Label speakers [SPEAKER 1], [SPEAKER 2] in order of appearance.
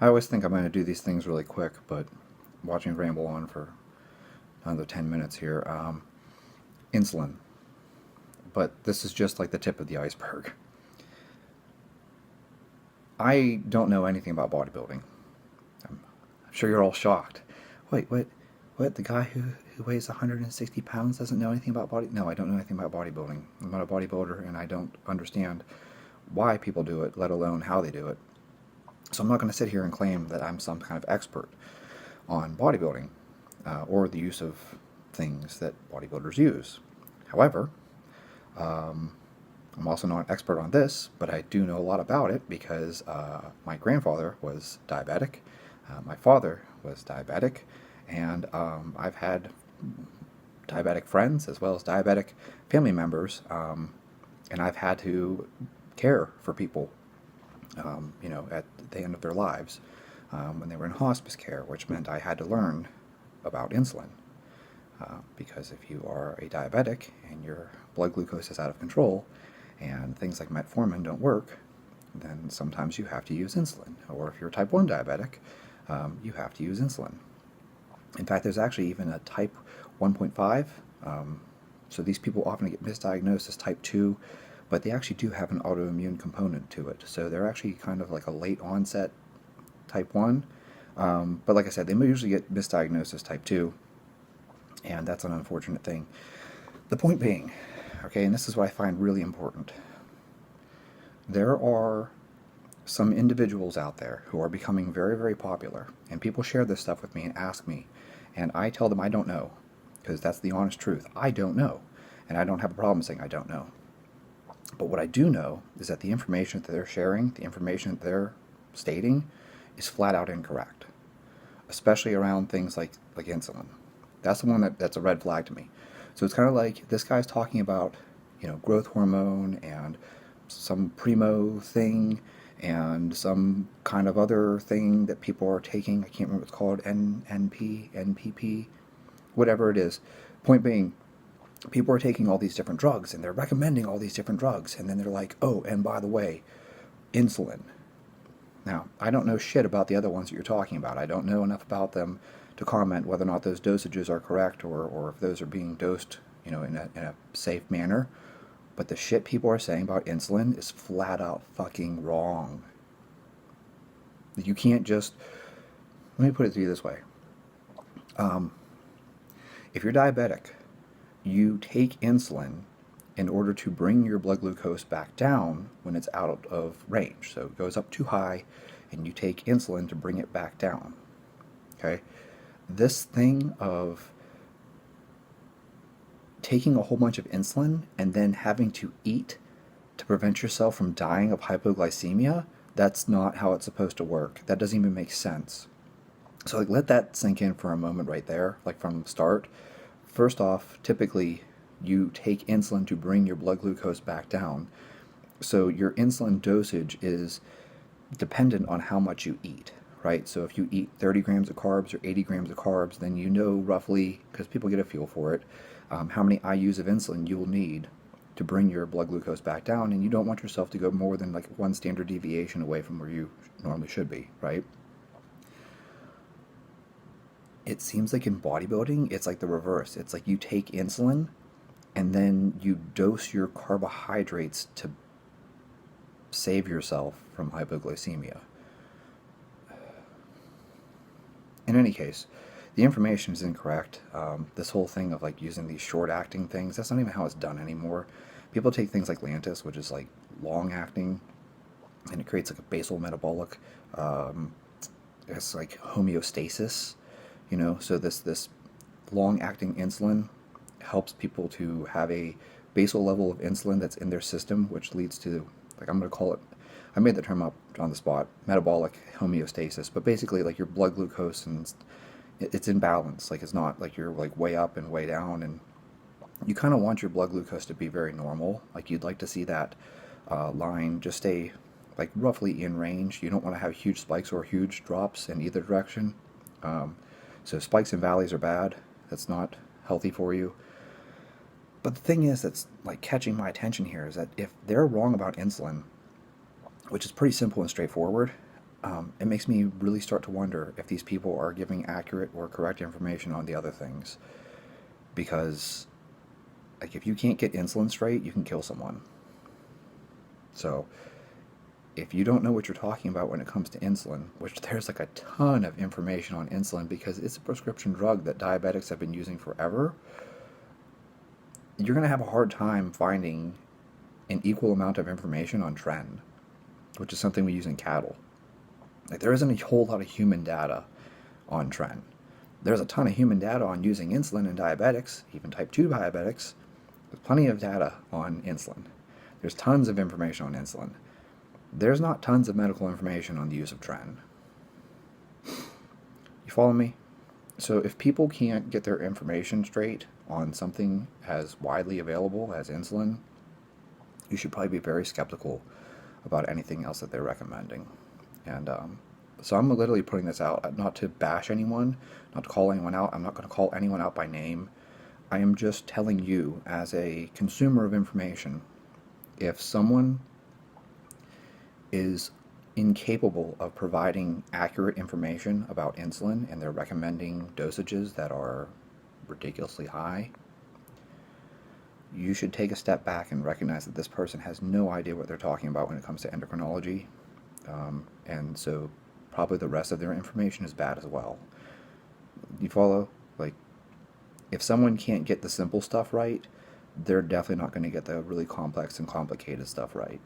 [SPEAKER 1] I always think I'm going to do these things really quick, but watching it ramble on for another 10 minutes here. Insulin. But this is just like the tip of the iceberg. I don't know anything about bodybuilding. I'm sure you're all shocked. Wait, what? What? The guy who weighs 160 pounds doesn't know anything about body? No, I don't know anything about bodybuilding. I'm not a bodybuilder, and I don't understand why people do it, let alone how they do it. So I'm not going to sit here and claim that I'm some kind of expert on bodybuilding or the use of things that bodybuilders use. However, I'm also not an expert on this, but I do know a lot about it because my grandfather was diabetic, my father was diabetic, and I've had diabetic friends as well as diabetic family members, and I've had to care for people, at the end of their lives when they were in hospice care, which meant I had to learn about insulin. Because if you are a diabetic and your blood glucose is out of control and things like metformin don't work, then sometimes you have to use insulin. Or if you're type 1 diabetic, you have to use insulin. In fact, there's actually even a type 1.5. So these people often get misdiagnosed as type 2, but they actually do have an autoimmune component to it. So they're actually kind of like a late onset type 1. But like I said, they usually get misdiagnosed as type 2. And that's an unfortunate thing. The point being, okay, and this is what I find really important. There are some individuals out there who are becoming very, very popular, and people share this stuff with me and ask me, and I tell them I don't know, because that's the honest truth. I don't know, and I don't have a problem saying I don't know. But what I do know is that the information that they're sharing, the information that they're stating, is flat out incorrect, especially around things like insulin. That's the one that's a red flag to me. So it's kind of like this guy's talking about, growth hormone and some primo thing and some kind of other thing that people are taking. I can't remember what it's called, NPP, whatever it is. Point being, people are taking all these different drugs and they're recommending all these different drugs. And then they're like, oh, and by the way, insulin. Now, I don't know shit about the other ones that you're talking about. I don't know enough about them to comment whether or not those dosages are correct or if those are being dosed, in a safe manner. But the shit people are saying about insulin is flat out fucking wrong. You can't just... Let me put it to you this way. If you're diabetic, you take insulin in order to bring your blood glucose back down when it's out of range. So it goes up too high, and you take insulin to bring it back down. Okay? This thing of taking a whole bunch of insulin and then having to eat to prevent yourself from dying of hypoglycemia, that's not how it's supposed to work. That doesn't even make sense. So let that sink in for a moment right there, from the start. First off, typically you take insulin to bring your blood glucose back down. So your insulin dosage is dependent on how much you eat. Right? So if you eat 30 grams of carbs or 80 grams of carbs, then you know roughly, because people get a feel for it, how many IUs of insulin you will need to bring your blood glucose back down, and you don't want yourself to go more than one standard deviation away from where you normally should be, right? It seems like in bodybuilding, it's like the reverse. It's like you take insulin, and then you dose your carbohydrates to save yourself from hypoglycemia. In any case, the information is incorrect. This whole thing of using these short-acting things, that's not even how it's done anymore. People take things like Lantus, which is long-acting, and it creates a basal metabolic, it's like homeostasis, so this long-acting insulin helps people to have a basal level of insulin that's in their system, which leads to, I'm going to call it, I made the term up on the spot, metabolic homeostasis, but basically your blood glucose, and it's in balance. It's not you're way up and way down, and you kind of want your blood glucose to be very normal. You'd like to see that line just stay roughly in range. You don't want to have huge spikes or huge drops in either direction. So spikes and valleys are bad. That's not healthy for you. But the thing is that's catching my attention here is that if they're wrong about insulin, which is pretty simple and straightforward, it makes me really start to wonder if these people are giving accurate or correct information on the other things. Because, like, if you can't get insulin straight, you can kill someone. So, if you don't know what you're talking about when it comes to insulin, which there's like a ton of information on insulin because it's a prescription drug that diabetics have been using forever, you're going to have a hard time finding an equal amount of information on trend, which is something we use in cattle. Like, there isn't a whole lot of human data on trend. There's a ton of human data on using insulin in diabetics, even type 2 diabetics. There's plenty of data on insulin. There's tons of information on insulin. There's not tons of medical information on the use of tren. You follow me? So if people can't get their information straight on something as widely available as insulin, you should probably be very skeptical about anything else that they're recommending. And so I'm literally putting this out, not to bash anyone, not to call anyone out. I'm not going to call anyone out by name. I am just telling you, as a consumer of information, if someone is incapable of providing accurate information about insulin and they're recommending dosages that are ridiculously high, you should take a step back and recognize that this person has no idea what they're talking about when it comes to endocrinology. And so probably the rest of their information is bad as well. You follow? Like, if someone can't get the simple stuff right, they're definitely not going to get the really complex and complicated stuff right.